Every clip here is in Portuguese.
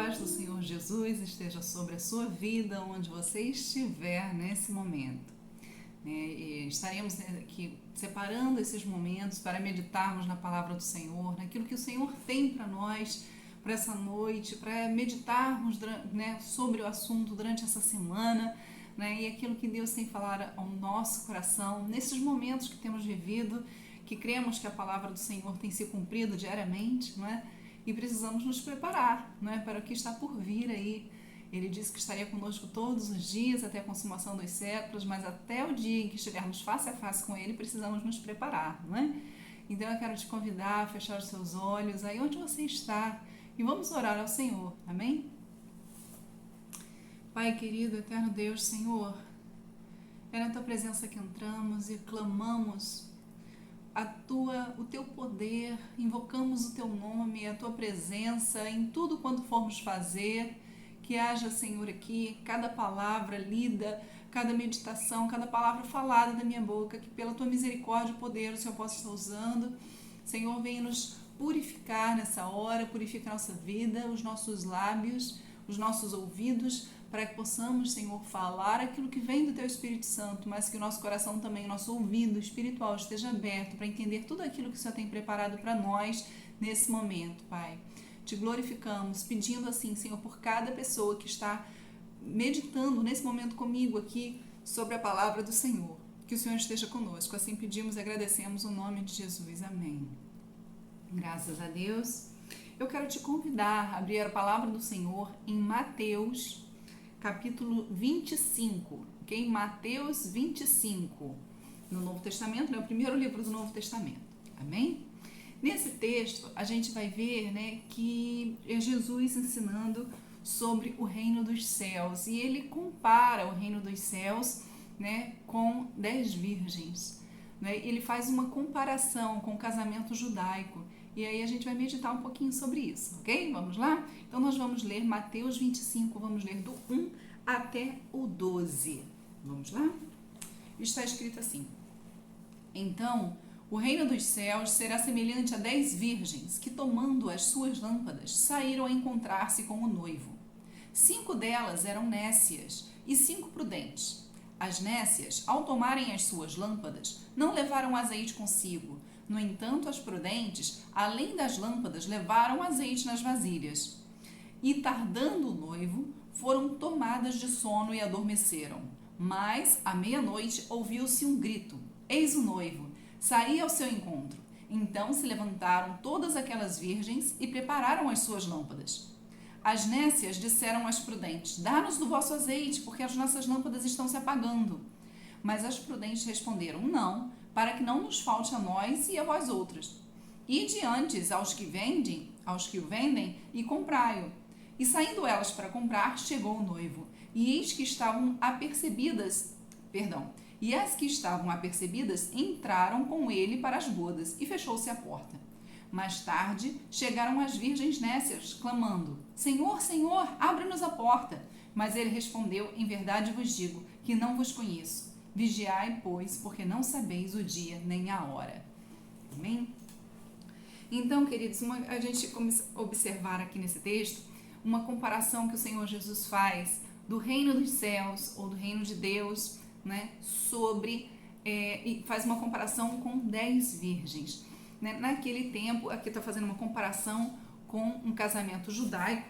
paz do Senhor Jesus esteja sobre a sua vida, onde você estiver nesse momento. E estaremos aqui separando esses momentos para meditarmos na palavra do Senhor, naquilo que o Senhor tem para nós, para essa noite, para meditarmos sobre o assunto durante essa semana, e aquilo que Deus tem falado ao nosso coração, nesses momentos que temos vivido, que cremos que a palavra do Senhor tem se cumprido diariamente, e precisamos nos preparar para o que está por vir aí. Ele disse que estaria conosco todos os dias até a consumação dos séculos, mas até o dia em que estivermos face a face com Ele, precisamos nos preparar, Então eu quero te convidar a fechar os seus olhos aí onde você está e vamos orar ao Senhor, amém? Pai querido, eterno Deus, Senhor, é na Tua presença que entramos e clamamos o Teu poder, invocamos o Teu nome, a Tua presença em tudo quanto formos fazer, que haja, Senhor, aqui, cada palavra lida, cada meditação, cada palavra falada da minha boca, que pela Tua misericórdia e poder o Senhor possa estar usando. Senhor, venha nos purificar nessa hora, purificar nossa vida, os nossos lábios, os nossos ouvidos, para que possamos, Senhor, falar aquilo que vem do Teu Espírito Santo, mas que o nosso coração também, nosso ouvido espiritual esteja aberto para entender tudo aquilo que o Senhor tem preparado para nós nesse momento, Pai. Te glorificamos, pedindo assim, Senhor, por cada pessoa que está meditando nesse momento comigo aqui sobre a palavra do Senhor. Que o Senhor esteja conosco. Assim pedimos e agradecemos o nome de Jesus. Amém. Graças a Deus. Eu quero te convidar a abrir a palavra do Senhor em Mateus, capítulo 25, ok? Mateus 25, no Novo Testamento, o primeiro livro do Novo Testamento, amém? Nesse texto, a gente vai ver que é Jesus ensinando sobre o reino dos céus, e ele compara o reino dos céus com 10 virgens. Ele faz uma comparação com o casamento judaico, e aí a gente vai meditar um pouquinho sobre isso, ok? Vamos lá? Então nós vamos ler Mateus 25, vamos ler do 1 até o 12. Vamos lá? Está escrito assim: Então, o reino dos céus será semelhante a 10 virgens que, tomando as suas lâmpadas, saíram a encontrar-se com o noivo. 5 delas eram nécias e 5 prudentes. As nécias, ao tomarem as suas lâmpadas, não levaram azeite consigo. No entanto, as prudentes, além das lâmpadas, levaram azeite nas vasilhas. E, tardando o noivo, foram tomadas de sono e adormeceram. Mas, à meia-noite, ouviu-se um grito: Eis o noivo! Saí ao seu encontro. Então se levantaram todas aquelas virgens e prepararam as suas lâmpadas. As nécias disseram às prudentes: Dá-nos do vosso azeite, porque as nossas lâmpadas estão se apagando. Mas as prudentes responderam: Não, para que não nos falte a nós e a vós outras. Ide antes aos que o vendem, e comprai-o. E saindo elas para comprar, chegou o noivo. E eis que estavam apercebidas, E as que estavam apercebidas entraram com ele para as bodas, e fechou-se a porta. Mais tarde, chegaram as virgens nécias, clamando: Senhor, Senhor, abre-nos a porta. Mas ele respondeu: Em verdade vos digo, que não vos conheço. Vigiai, pois, porque não sabeis o dia nem a hora. Amém? Então, queridos, a gente começa a observar aqui nesse texto uma comparação que o Senhor Jesus faz do reino dos céus, ou do reino de Deus, e faz uma comparação com 10 virgens. Naquele tempo, aqui está fazendo uma comparação com um casamento judaico.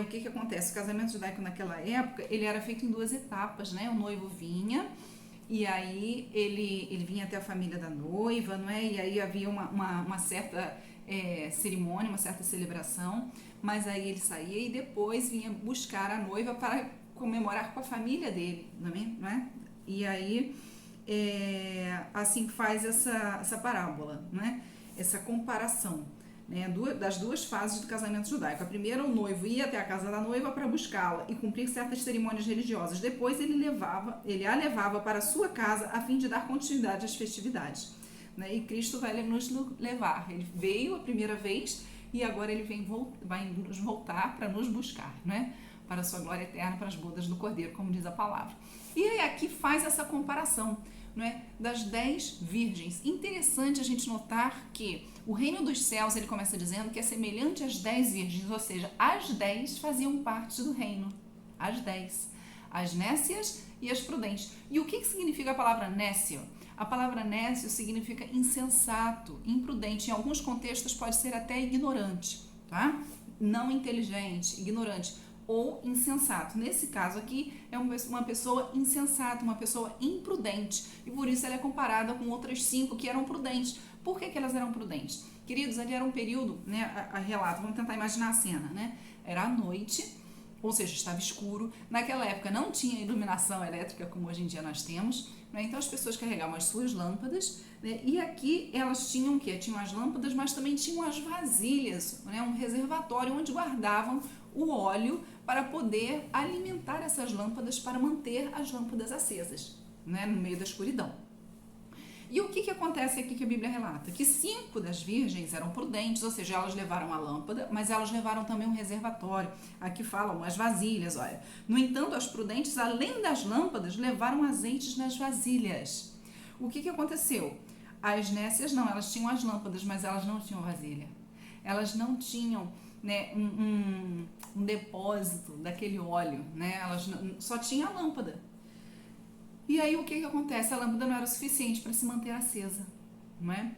O que acontece? O casamento judaico naquela época, ele era feito em 2 etapas. O noivo vinha, e aí ele vinha até a família da noiva, e aí havia uma certa cerimônia, uma certa celebração, mas aí ele saía e depois vinha buscar a noiva para comemorar com a família dele, não é? E aí, assim faz essa parábola, essa comparação, das 2 fases do casamento judaico. A primeira, o noivo ia até a casa da noiva para buscá-la e cumprir certas cerimônias religiosas. Depois ele a levava para a sua casa a fim de dar continuidade às festividades. E Cristo vai nos levar. Ele veio a primeira vez e agora ele vai nos voltar para nos buscar, para a sua glória eterna, para as bodas do Cordeiro, como diz a palavra. E aí aqui faz essa comparação. não é, das 10 virgens. Interessante a gente notar que o reino dos céus, ele começa dizendo que é semelhante às 10 virgens, ou seja, as 10 faziam parte do reino. As 10. As nécias e as prudentes. E o que significa a palavra nécio? A palavra nécio significa insensato, imprudente. Em alguns contextos pode ser até ignorante, tá? Não inteligente, ignorante ou insensato. Nesse caso aqui, é uma pessoa insensata, uma pessoa imprudente. E por isso ela é comparada com outras 5 que eram prudentes. Por que elas eram prudentes? Queridos, ali era um período, né, a relato, vamos tentar imaginar a cena, né? Era a noite, ou seja, estava escuro. Naquela época não tinha iluminação elétrica como hoje em dia nós temos, né? Então as pessoas carregavam as suas lâmpadas, né? E aqui elas tinham o quê? Tinham as lâmpadas, mas também tinham as vasilhas, né? Um reservatório onde guardavam o óleo para poder alimentar essas lâmpadas, para manter as lâmpadas acesas, né? No meio da escuridão. E o que acontece aqui que a Bíblia relata? Que 5 das virgens eram prudentes, ou seja, elas levaram a lâmpada, mas elas levaram também um reservatório. Aqui falam as vasilhas, olha. No entanto, as prudentes, além das lâmpadas, levaram azeites nas vasilhas. O que aconteceu? As nécias não, elas tinham as lâmpadas, mas elas não tinham vasilha. Elas não tinham, né, um depósito daquele óleo, né? Elas só tinham a lâmpada. E aí o que acontece? A lâmpada não era o suficiente para se manter acesa, não é?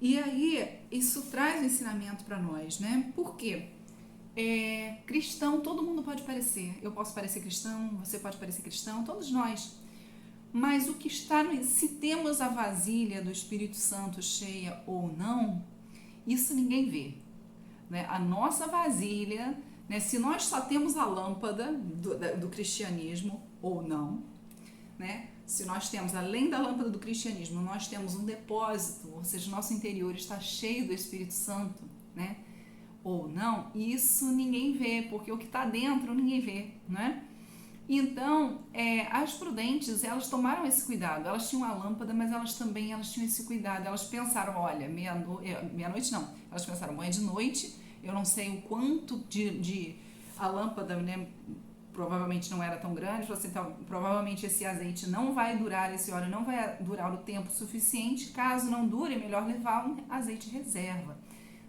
E aí isso traz um ensinamento para nós, né? Por quê? Cristão, todo mundo pode parecer. Eu posso parecer cristão, você pode parecer cristão, todos nós. Mas o que está, se temos a vasilha do Espírito Santo cheia ou não, isso ninguém vê, né? A nossa vasilha, né? Se nós só temos a lâmpada do cristianismo ou não, né? Se nós temos, além da lâmpada do cristianismo, nós temos um depósito, ou seja, nosso interior está cheio do Espírito Santo, né? Ou não, isso ninguém vê, porque o que está dentro ninguém vê, né? Então, as prudentes, elas tomaram esse cuidado, elas tinham a lâmpada, mas elas tinham esse cuidado, elas pensaram, olha, meia-noite não, elas pensaram, bom, é de noite, eu não sei o quanto de a lâmpada, né, provavelmente não era tão grande, então, provavelmente esse azeite não vai durar, esse óleo não vai durar o tempo suficiente, caso não dure, é melhor levar um azeite reserva,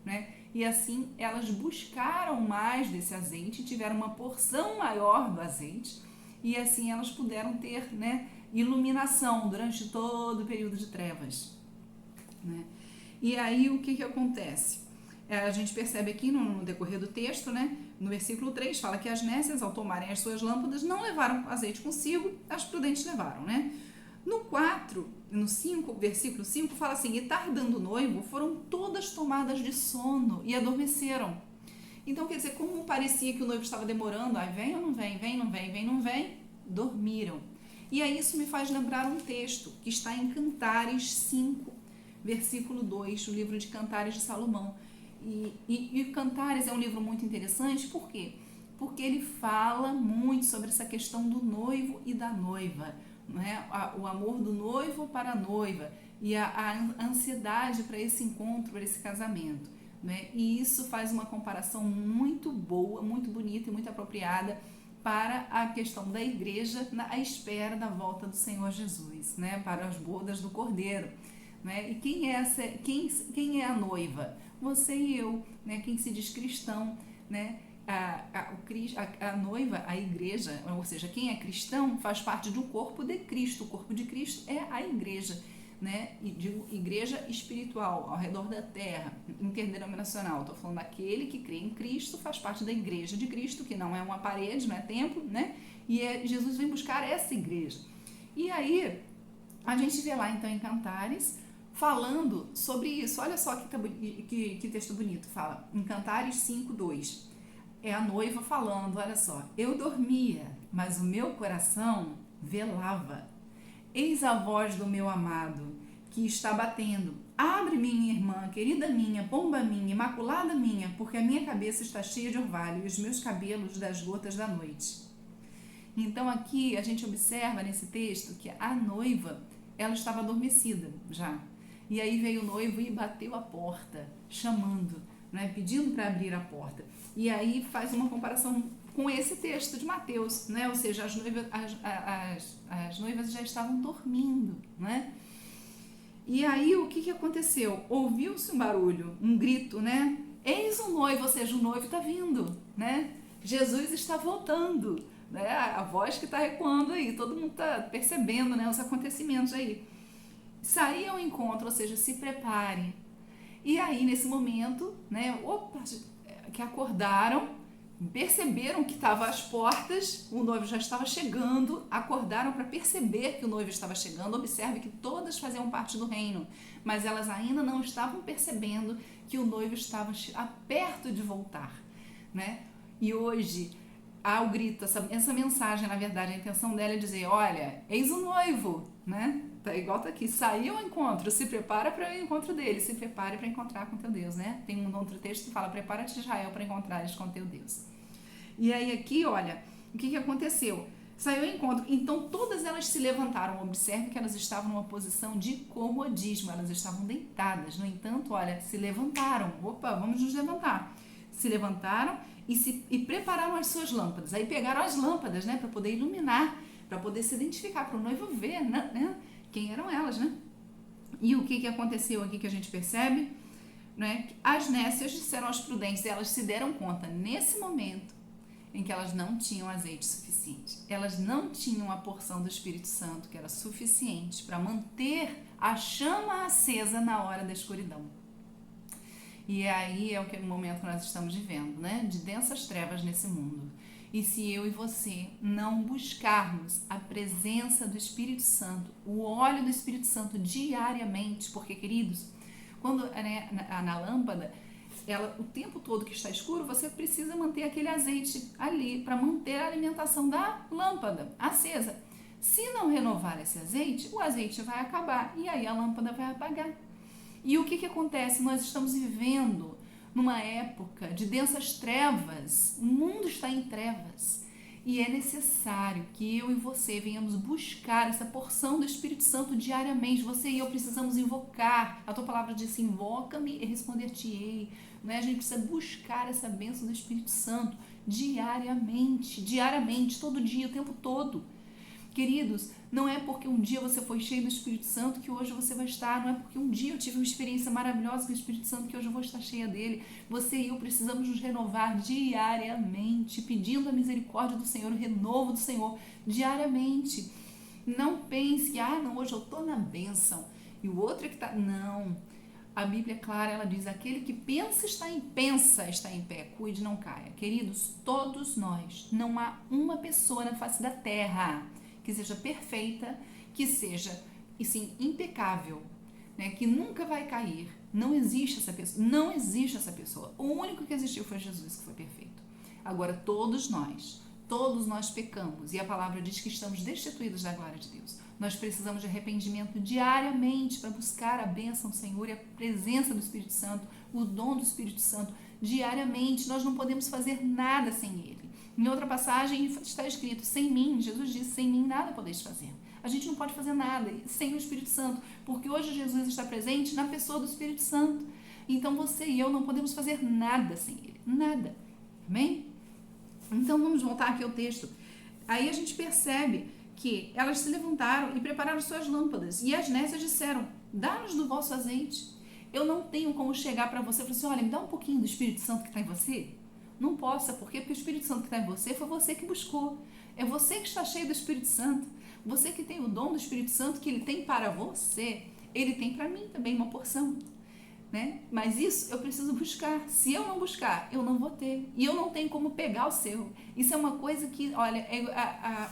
né? E assim, elas buscaram mais desse azeite, tiveram uma porção maior do azeite, e assim elas puderam ter, né, iluminação durante todo o período de trevas, né? E aí, o que acontece? A gente percebe aqui no decorrer do texto, né? No versículo 3, fala que as nécias, ao tomarem as suas lâmpadas, não levaram azeite consigo, as prudentes levaram, né? No 4, no 5, versículo 5, fala assim, e tardando o noivo, foram todas tomadas de sono e adormeceram. Então, quer dizer, como parecia que o noivo estava demorando, aí vem ou não vem, vem, não vem, vem, não vem, dormiram. E aí isso me faz lembrar um texto que está em Cantares 5, versículo 2, o livro de Cantares de Salomão. E Cantares é um livro muito interessante, por quê? Porque ele fala muito sobre essa questão do noivo e da noiva, né? O amor do noivo para a noiva e a ansiedade para esse encontro, para esse casamento, né? E isso faz uma comparação muito boa, muito bonita e muito apropriada para a questão da igreja à espera da volta do Senhor Jesus, né? Para as bodas do Cordeiro, né? E quem é a noiva? Você e eu, né? Quem se diz cristão, né? A noiva, a igreja, ou seja, quem é cristão faz parte do corpo de Cristo. O corpo de Cristo é a igreja, né? E digo igreja espiritual, ao redor da terra, interdenominacional. Estou falando daquele que crê em Cristo, faz parte da igreja de Cristo, que não é uma parede, não é templo, né? E Jesus vem buscar essa igreja. E aí, a gente vê lá então em Cantares, falando sobre isso. Olha só que texto bonito, fala em Cantares 5:2. É a noiva falando, olha só, eu dormia, mas o meu coração velava. Eis a voz do meu amado, que está batendo. Abre, minha irmã, querida minha, pomba minha, imaculada minha, porque a minha cabeça está cheia de orvalho e os meus cabelos das gotas da noite. Então aqui a gente observa nesse texto que a noiva, ela estava adormecida já. E aí veio o noivo e bateu a porta, chamando, né, pedindo para abrir a porta. E aí faz uma comparação com esse texto de Mateus, né? Ou seja, as noivas já estavam dormindo, né? E aí o que aconteceu? Ouviu-se um barulho, um grito, né? Eis o noivo, ou seja, o noivo está vindo, né? Jesus está voltando, né? A voz que está recuando aí, todo mundo está percebendo, né, os acontecimentos aí. Sair ao encontro, ou seja, se prepare. E aí, nesse momento, né, que acordaram, perceberam que estava às portas, o noivo já estava chegando, acordaram para perceber que o noivo estava chegando. Observe que todas faziam parte do reino, mas elas ainda não estavam percebendo que o noivo estava perto de voltar, né? E hoje há o grito, essa mensagem, na verdade, a intenção dela é dizer, olha, eis o noivo, né? Tá igual tá aqui, saiu ao encontro, se prepara para o encontro dele, se prepare para encontrar com teu Deus, né? Tem um outro texto que fala, prepara-te, Israel, para encontrares com teu Deus. E aí aqui, olha, o que aconteceu? Saiu ao encontro, então todas elas se levantaram. Observe que elas estavam numa posição de comodismo, elas estavam deitadas. No entanto, olha, se levantaram. Opa, vamos nos levantar. Se levantaram e prepararam as suas lâmpadas. Aí pegaram as lâmpadas, né, para poder iluminar, para poder se identificar, para o noivo ver, né, quem eram elas, né? E o que aconteceu aqui que a gente percebe? Né? As nécias disseram aos prudentes, elas se deram conta nesse momento em que elas não tinham azeite suficiente. Elas não tinham a porção do Espírito Santo que era suficiente para manter a chama acesa na hora da escuridão. E aí é o momento que nós estamos vivendo, né? De densas trevas nesse mundo. E se eu e você não buscarmos a presença do Espírito Santo, o óleo do Espírito Santo diariamente, porque, queridos, quando na lâmpada, o tempo todo que está escuro, você precisa manter aquele azeite ali para manter a alimentação da lâmpada acesa. Se não renovar esse azeite, o azeite vai acabar e aí a lâmpada vai apagar. E o que acontece? Nós estamos vivendo numa época de densas trevas, o mundo está em trevas. E é necessário que eu e você venhamos buscar essa porção do Espírito Santo diariamente. Você e eu precisamos invocar. A tua palavra diz, invoca-me e responder-te-ei. Né? A gente precisa buscar essa bênção do Espírito Santo diariamente, todo dia, o tempo todo. Queridos, não é porque um dia você foi cheio do Espírito Santo que hoje você vai estar, não é porque um dia eu tive uma experiência maravilhosa com o Espírito Santo que hoje eu vou estar cheia dele. Você e eu precisamos nos renovar diariamente, pedindo a misericórdia do Senhor, o renovo do Senhor diariamente. Não pense que, não, hoje eu estou na bênção e o outro é que está... Não, a Bíblia é clara, ela diz, aquele que pensa está em pé, cuide, não caia. Queridos, todos nós, não há uma pessoa na face da terra que seja perfeita, que seja, e sim, impecável, né? Que nunca vai cair. Não existe essa pessoa. O único que existiu foi Jesus, que foi perfeito. Agora, todos nós pecamos, e a palavra diz que estamos destituídos da glória de Deus. Nós precisamos de arrependimento diariamente para buscar a bênção do Senhor e a presença do Espírito Santo, o dom do Espírito Santo, diariamente. Nós não podemos fazer nada sem Ele. Em outra passagem está escrito, sem mim, Jesus disse, sem mim nada podeis fazer. A gente não pode fazer nada sem o Espírito Santo, porque hoje Jesus está presente na pessoa do Espírito Santo. Então você e eu não podemos fazer nada sem Ele, nada. Amém? Então vamos voltar aqui ao texto. Aí a gente percebe que elas se levantaram e prepararam suas lâmpadas, e as nécias disseram, dá-nos do vosso azeite. Eu não tenho como chegar para você e falar assim, olha, me dá um pouquinho do Espírito Santo que está em você. Não possa, porque o Espírito Santo que está em você foi você que buscou. É você que está cheio do Espírito Santo. Você que tem o dom do Espírito Santo que Ele tem para você, Ele tem para mim também uma porção. Né? Mas isso eu preciso buscar. Se eu não buscar, eu não vou ter. E eu não tenho como pegar o seu. Isso é uma coisa que, olha,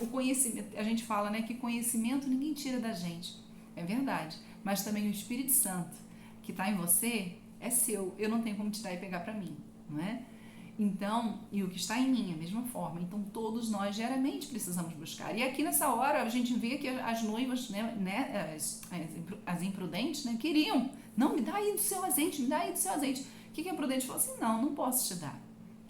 o conhecimento, a gente fala, né, que conhecimento ninguém tira da gente. É verdade. Mas também o Espírito Santo que está em você é seu. Eu não tenho como tirar e pegar para mim. Não é? Então, e o que está em mim, a mesma forma. Então, todos nós diariamente precisamos buscar. E aqui nessa hora, a gente vê que as noivas, as imprudentes, né, queriam. Não, me dá aí do seu azeite, me dá aí do seu azeite. O que a prudente falou assim? Não posso te dar.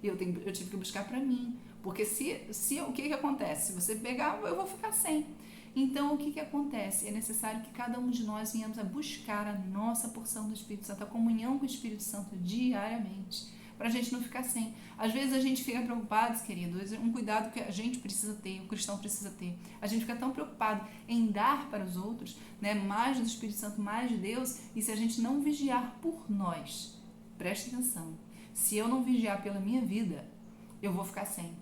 Eu tive que buscar para mim. Porque o que acontece? Se você pegar, eu vou ficar sem. Então, o que acontece? É necessário que cada um de nós venhamos a buscar a nossa porção do Espírito Santo, a comunhão com o Espírito Santo diariamente. para a gente não ficar sem. Às vezes a gente fica preocupado, queridos, um cuidado que a gente precisa ter, o cristão precisa ter. A gente fica tão preocupado em dar para os outros, né, mais do Espírito Santo, mais de Deus, e se a gente não vigiar por nós, preste atenção, se eu não vigiar pela minha vida, eu vou ficar sem.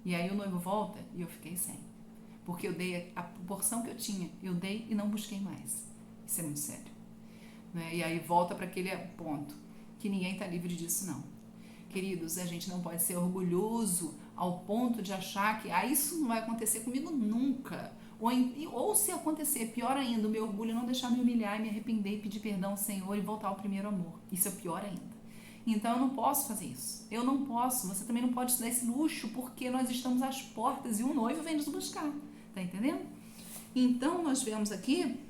E aí o noivo volta e eu fiquei sem. Porque eu dei a porção que eu tinha, eu dei e não busquei mais. Isso é muito sério. Né? E aí volta para aquele ponto, que ninguém está livre disso não. Queridos, a gente não pode ser orgulhoso ao ponto de achar que isso não vai acontecer comigo nunca. Ou se acontecer, pior ainda, o meu orgulho não deixar me humilhar e me arrepender e pedir perdão ao Senhor e voltar ao primeiro amor. Isso é pior ainda. Então eu não posso fazer isso. Eu não posso, você também não pode se dar esse luxo, porque nós estamos às portas e o noivo vem nos buscar. Tá entendendo? Então nós vemos aqui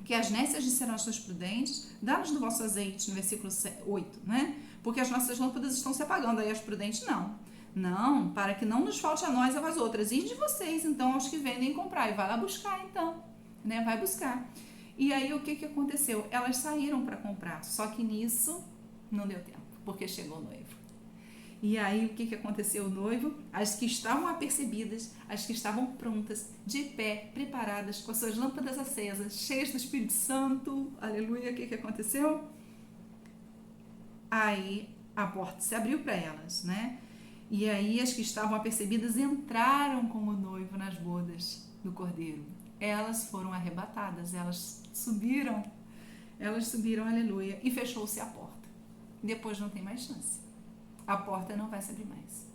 que as nécias disseram às suas prudentes, dá-nos do vosso azeite, no versículo 8, né? Porque as nossas lâmpadas estão se apagando, aí as prudentes não. Não, para que não nos falte a nós e às outras. E de vocês, então, aos que vendem comprar. E vai lá buscar, então. Né? Vai buscar. E aí, o que aconteceu? Elas saíram para comprar. Só que nisso, não deu tempo. Porque chegou o noivo. E aí, o que aconteceu? O noivo, as que estavam apercebidas, as que estavam prontas, de pé, preparadas, com as suas lâmpadas acesas, cheias do Espírito Santo. Aleluia. O que aconteceu? Aí, a porta se abriu para elas, né? E aí as que estavam apercebidas entraram como noivo nas bodas do Cordeiro. Elas foram arrebatadas, elas subiram, aleluia, e fechou-se a porta. Depois não tem mais chance. A porta não vai se abrir mais.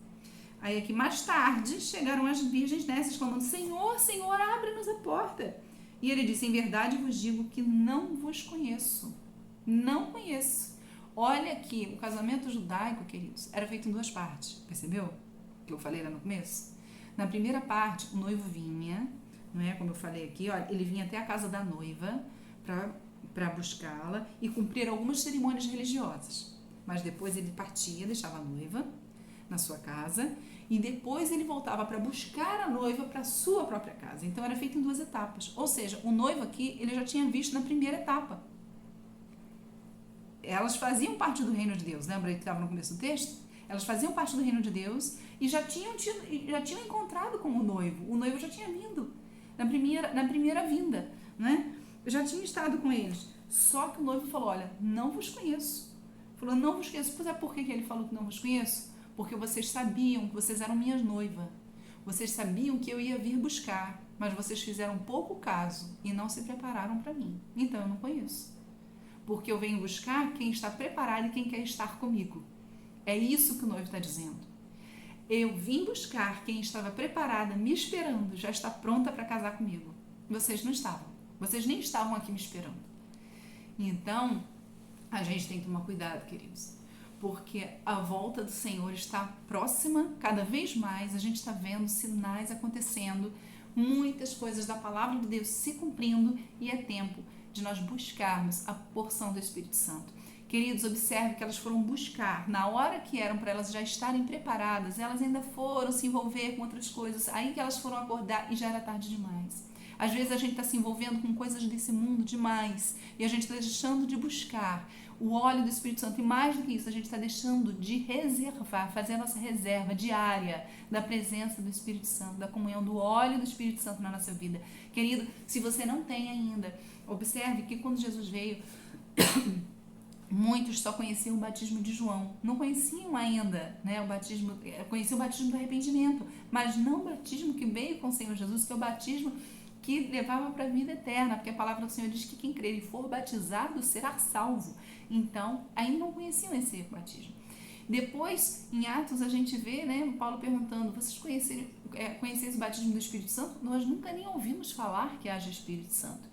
Aí aqui mais tarde chegaram as virgens nécias clamando: Senhor, Senhor, abre-nos a porta. E ele disse: em verdade vos digo que não vos conheço. Não conheço. Olha aqui, o casamento judaico, queridos, era feito em duas partes. Percebeu? Que eu falei lá no começo? Na primeira parte, o noivo vinha, não é? Como eu falei aqui, olha, ele vinha até a casa da noiva para buscá-la e cumprir algumas cerimônias religiosas. Mas depois ele partia, deixava a noiva na sua casa e depois ele voltava para buscar a noiva para a sua própria casa. Então era feito em duas etapas. Ou seja, o noivo aqui, ele já tinha visto na primeira etapa. Elas faziam parte do reino de Deus, lembra que estava no começo do texto? Elas faziam parte do reino de Deus e já tinham encontrado com o noivo já tinha vindo na primeira vinda, né? Já tinha estado com eles, só que o noivo falou: olha, não vos conheço. Falou: não vos conheço. Pois é, por que ele falou que não vos conheço? Porque vocês sabiam que vocês eram minhas noivas, vocês sabiam que eu ia vir buscar, mas vocês fizeram pouco caso e não se prepararam para mim, então eu não conheço. Porque eu venho buscar quem está preparado e quem quer estar comigo. É isso que o noivo está dizendo. Eu vim buscar quem estava preparada, me esperando, já está pronta para casar comigo. Vocês não estavam. Vocês nem estavam aqui me esperando. Então, a gente tem que tomar cuidado, queridos. Porque a volta do Senhor está próxima, cada vez mais. A gente está vendo sinais acontecendo, muitas coisas da palavra de Deus se cumprindo, e é tempo de nós buscarmos a porção do Espírito Santo. Queridos, observe que elas foram buscar, na hora que eram para elas já estarem preparadas, elas ainda foram se envolver com outras coisas, aí que elas foram acordar e já era tarde demais. Às vezes a gente está se envolvendo com coisas desse mundo demais e a gente está deixando de buscar o óleo do Espírito Santo, e mais do que isso, a gente está deixando de reservar, fazer a nossa reserva diária da presença do Espírito Santo, da comunhão do óleo do Espírito Santo na nossa vida. Querido, se você não tem ainda, observe que quando Jesus veio, muitos só conheciam o batismo de João, não conheciam ainda, né, conheciam o batismo do arrependimento, mas não o batismo que veio com o Senhor Jesus, que é o batismo que levava para a vida eterna, porque a palavra do Senhor diz que quem crer e for batizado será salvo. Então, ainda não conheciam esse batismo. Depois, em Atos, a gente vê, né, Paulo perguntando: vocês conhecem o batismo do Espírito Santo? Nós nunca nem ouvimos falar que haja Espírito Santo.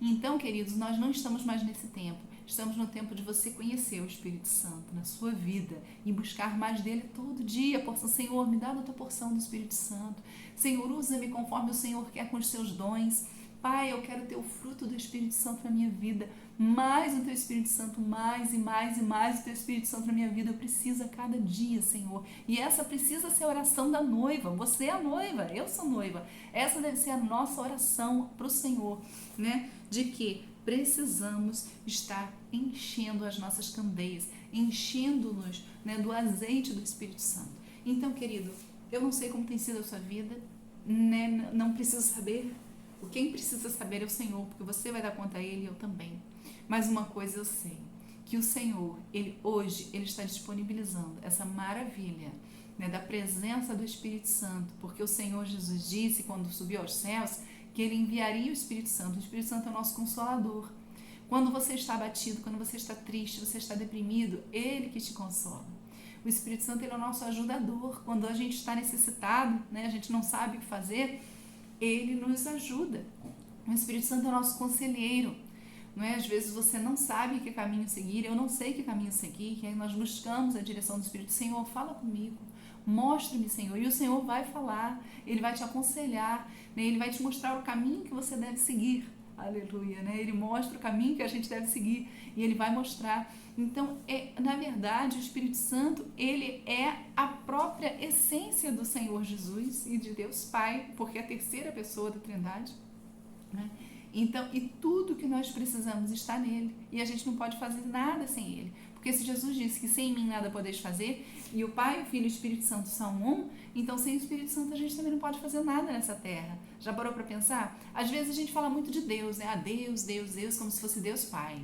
Então, queridos, nós não estamos mais nesse tempo. Estamos no tempo de você conhecer o Espírito Santo na sua vida e buscar mais dele todo dia. Senhor, me dá a tua porção do Espírito Santo. Senhor, usa-me conforme o Senhor quer com os seus dons. Pai, eu quero ter o fruto do Espírito Santo na minha vida. Mais o teu Espírito Santo, mais e mais e mais o teu Espírito Santo na minha vida. Eu preciso a cada dia, Senhor. E essa precisa ser a oração da noiva. Você é a noiva, eu sou noiva. Essa deve ser a nossa oração para o Senhor, né? De que precisamos estar enchendo as nossas candeias, enchendo-nos, né, do azeite do Espírito Santo. Então, querido, eu não sei como tem sido a sua vida, né, não preciso saber. Quem precisa saber é o Senhor, porque você vai dar conta a Ele e eu também. Mas uma coisa eu sei, que o Senhor, hoje, Ele está disponibilizando essa maravilha, né, da presença do Espírito Santo, porque o Senhor Jesus disse, quando subiu aos céus, que Ele enviaria o Espírito Santo. O Espírito Santo é o nosso Consolador. Quando você está abatido, quando você está triste, você está deprimido, Ele que te consola. O Espírito Santo, ele é o nosso ajudador. Quando a gente está necessitado, né, a gente não sabe o que fazer, Ele nos ajuda. O Espírito Santo é o nosso conselheiro. Não é? Às vezes você não sabe que caminho seguir, eu não sei que caminho seguir, que aí nós buscamos a direção do Espírito. Senhor, fala comigo, mostre-me, Senhor. E o Senhor vai falar, Ele vai te aconselhar, né? Ele vai te mostrar o caminho que você deve seguir. Aleluia, né? Ele mostra o caminho que a gente deve seguir e Ele vai mostrar. Então, na verdade, o Espírito Santo, ele é a própria essência do Senhor Jesus e de Deus Pai, porque é a terceira pessoa da Trindade, né? Então, e tudo que nós precisamos está nele, e a gente não pode fazer nada sem ele, porque se Jesus disse que sem mim nada podeis fazer, e o Pai, o Filho e o Espírito Santo são um, então sem o Espírito Santo a gente também não pode fazer nada nessa terra. Já parou para pensar? Às vezes a gente fala muito de Deus, né? Deus, Deus, Deus, como se fosse Deus Pai.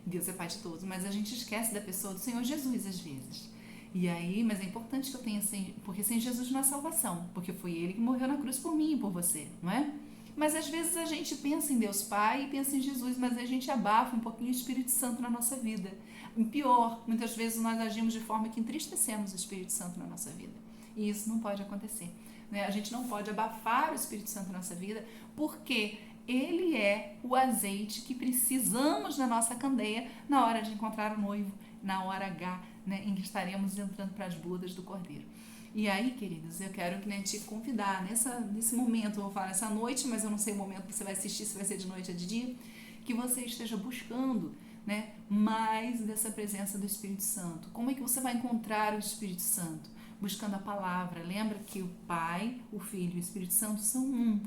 Deus é Pai de todos, mas a gente esquece da pessoa do Senhor Jesus às vezes. E aí, mas é importante que eu tenha, porque sem Jesus não há salvação, porque foi Ele que morreu na cruz por mim e por você, não é? Mas às vezes a gente pensa em Deus Pai e pensa em Jesus, mas a gente abafa um pouquinho o Espírito Santo na nossa vida. E pior, muitas vezes nós agimos de forma que entristecemos o Espírito Santo na nossa vida. E isso não pode acontecer, né? A gente não pode abafar o Espírito Santo na nossa vida, porque Ele é o azeite que precisamos na nossa candeia na hora de encontrar o noivo, na hora H, né, em que estaremos entrando para as bodas do Cordeiro. E aí, queridos, eu quero te convidar nesse momento, eu vou falar essa noite, mas eu não sei o momento que você vai assistir, se vai ser de noite ou de dia, que você esteja buscando, né, mais dessa presença do Espírito Santo. Como é que você vai encontrar o Espírito Santo? Buscando a palavra. Lembra que o Pai, o Filho e o Espírito Santo são um.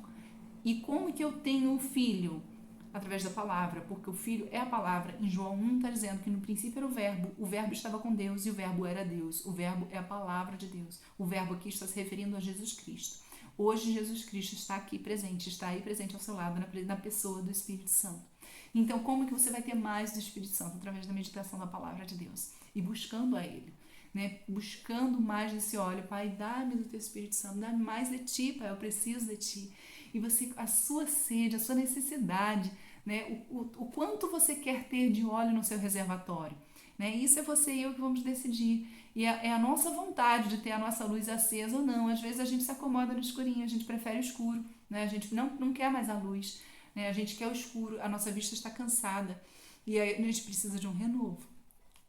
E como que eu tenho o Filho? Através da palavra, porque o Filho é a palavra. Em João 1 está dizendo que no princípio era o Verbo estava com Deus e o Verbo era Deus. O Verbo é a palavra de Deus. O Verbo aqui está se referindo a Jesus Cristo. Hoje Jesus Cristo está aqui presente, está aí presente ao seu lado, na pessoa do Espírito Santo. Então, como que você vai ter mais do Espírito Santo? Através da meditação da palavra de Deus e buscando a Ele, né? Buscando mais desse óleo. Pai, dá-me do teu Espírito Santo, dá-me mais de ti, Pai, eu preciso de ti. E você, a sua sede, a sua necessidade, né? O quanto você quer ter de óleo no seu reservatório, né? Isso é você e eu que vamos decidir. E é a nossa vontade de ter a nossa luz acesa ou não. Às vezes a gente se acomoda no escurinho, a gente prefere o escuro, né? A gente não quer mais a luz, né? A gente quer o escuro, a nossa vista está cansada e aí a gente precisa de um renovo.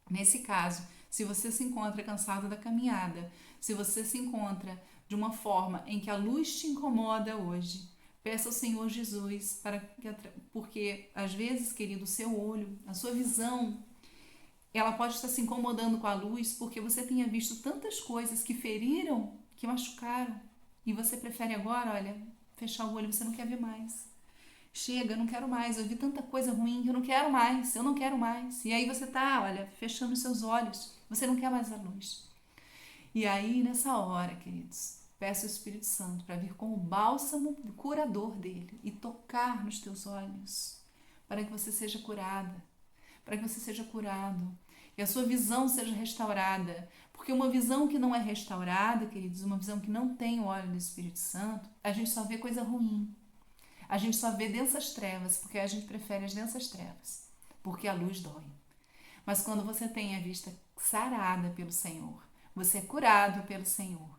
Nesse caso, se você se encontra cansado da caminhada, se você se encontra de uma forma em que a luz te incomoda hoje, peça ao Senhor Jesus, porque às vezes, querido, o seu olho, a sua visão, ela pode estar se incomodando com a luz porque você tenha visto tantas coisas que feriram, que machucaram, e você prefere agora, olha, fechar o olho, você não quer ver mais. Chega, eu não quero mais, eu vi tanta coisa ruim, eu não quero mais. E aí você tá, olha, fechando os seus olhos, você não quer mais a luz. E aí, nessa hora, queridos, peça o Espírito Santo para vir com o bálsamo curador dele e tocar nos teus olhos, para que você seja curada, para que você seja curado e a sua visão seja restaurada. Porque uma visão que não é restaurada, queridos, uma visão que não tem o óleo do Espírito Santo, a gente só vê coisa ruim. A gente só vê densas trevas, porque a gente prefere as densas trevas, porque a luz dói. Mas quando você tem a vista sarada pelo Senhor, você é curado pelo Senhor,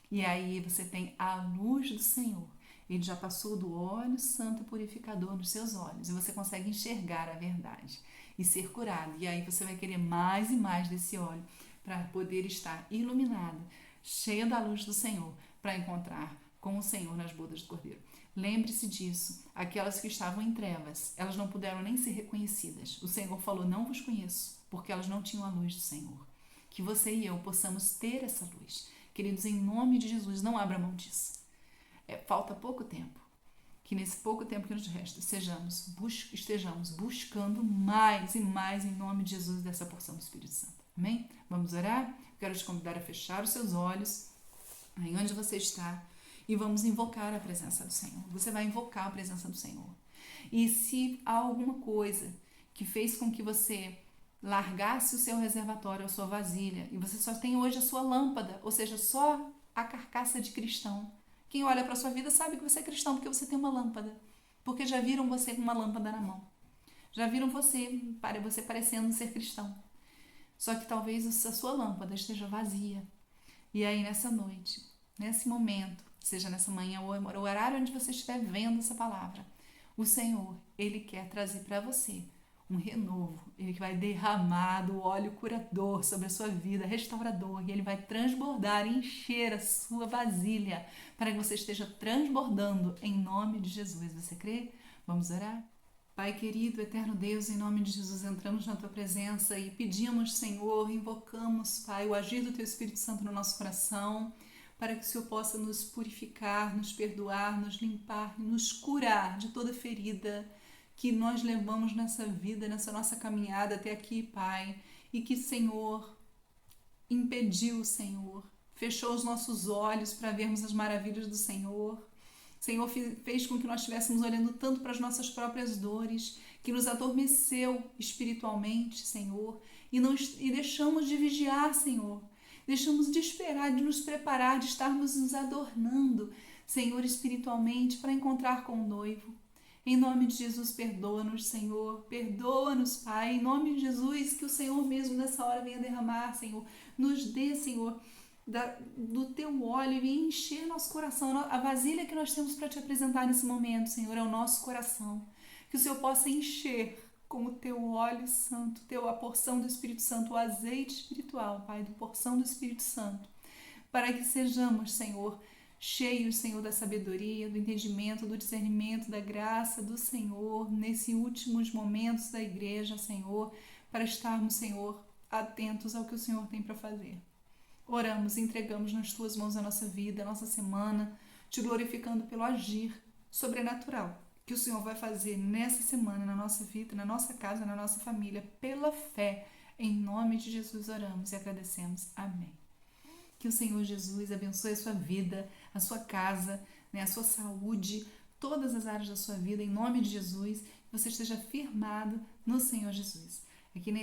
e aí você tem a luz do Senhor. Ele já passou do óleo santo purificador nos seus olhos, e você consegue enxergar a verdade e ser curado. E aí você vai querer mais e mais desse óleo para poder estar iluminado, cheia da luz do Senhor, para encontrar com o Senhor nas bodas do Cordeiro. Lembre-se disso. Aquelas que estavam em trevas, elas não puderam nem ser reconhecidas. O Senhor falou, não vos conheço, porque elas não tinham a luz do Senhor. Que você e eu possamos ter essa luz. Queridos, em nome de Jesus, não abra mão disso. Falta pouco tempo. que nesse pouco tempo que nos resta estejamos buscando mais e mais em nome de Jesus dessa porção do Espírito Santo. Amém? Vamos orar? Quero te convidar a fechar os seus olhos aí onde você está e vamos invocar a presença do Senhor. Você vai invocar a presença do Senhor. E se há alguma coisa que fez com que você largasse o seu reservatório, a sua vasilha, e você só tem hoje a sua lâmpada, ou seja, só a carcaça de cristão. Quem olha para a sua vida sabe que você é cristão porque você tem uma lâmpada. Porque já viram você com uma lâmpada na mão. Já viram você parecendo ser cristão. Só que talvez a sua lâmpada esteja vazia. E aí nessa noite, nesse momento, seja nessa manhã ou o horário onde você estiver vendo essa palavra, o Senhor, Ele quer trazer para você um renovo. Ele vai derramar do óleo curador sobre a sua vida, restaurador, e Ele vai transbordar, encher a sua vasilha para que você esteja transbordando em nome de Jesus. Você crê? Vamos orar? Pai querido, eterno Deus, em nome de Jesus, entramos na Tua presença e pedimos, Senhor, invocamos, Pai, o agir do Teu Espírito Santo no nosso coração, para que o Senhor possa nos purificar, nos perdoar, nos limpar, nos curar de toda ferida que nós levamos nessa vida, nessa nossa caminhada até aqui, Pai, e que, Senhor, impediu, Senhor, fechou os nossos olhos para vermos as maravilhas do Senhor. Senhor, fez com que nós estivéssemos olhando tanto para as nossas próprias dores, que nos adormeceu espiritualmente, Senhor, e deixamos de vigiar, Senhor. Deixamos de esperar, de nos preparar, de estarmos nos adornando, Senhor, espiritualmente, para encontrar com o noivo. Em nome de Jesus, perdoa-nos, Senhor. Perdoa-nos, Pai. Em nome de Jesus, que o Senhor mesmo nessa hora venha derramar, Senhor. Nos dê, Senhor, do Teu óleo e venha encher nosso coração. A vasilha que nós temos para Te apresentar nesse momento, Senhor, é o nosso coração. Que o Senhor possa encher com o Teu óleo santo, a porção do Espírito Santo, o azeite espiritual, Pai, da porção do Espírito Santo. Para que sejamos, Senhor, cheios, Senhor, da sabedoria, do entendimento, do discernimento, da graça do Senhor, nesses últimos momentos da igreja, Senhor, para estarmos, Senhor, atentos ao que o Senhor tem para fazer. Oramos e entregamos nas Tuas mãos a nossa vida, a nossa semana, Te glorificando pelo agir sobrenatural que o Senhor vai fazer nessa semana, na nossa vida, na nossa casa, na nossa família, pela fé. Em nome de Jesus oramos e agradecemos. Amém. Que o Senhor Jesus abençoe a sua vida, a sua casa, a sua saúde, todas as áreas da sua vida, em nome de Jesus, que você esteja firmado no Senhor Jesus.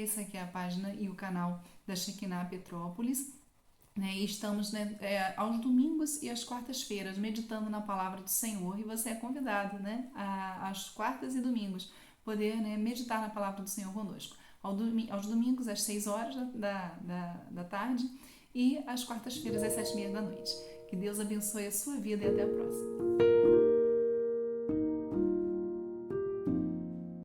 Essa aqui é a página e o canal da Shekinah Petrópolis, e estamos aos domingos e às quartas-feiras meditando na palavra do Senhor, e você é convidado às quartas e domingos poder meditar na palavra do Senhor conosco. Aos domingos às 6 horas da tarde e às quartas-feiras às 7h30 da noite. Que Deus abençoe a sua vida e até a próxima.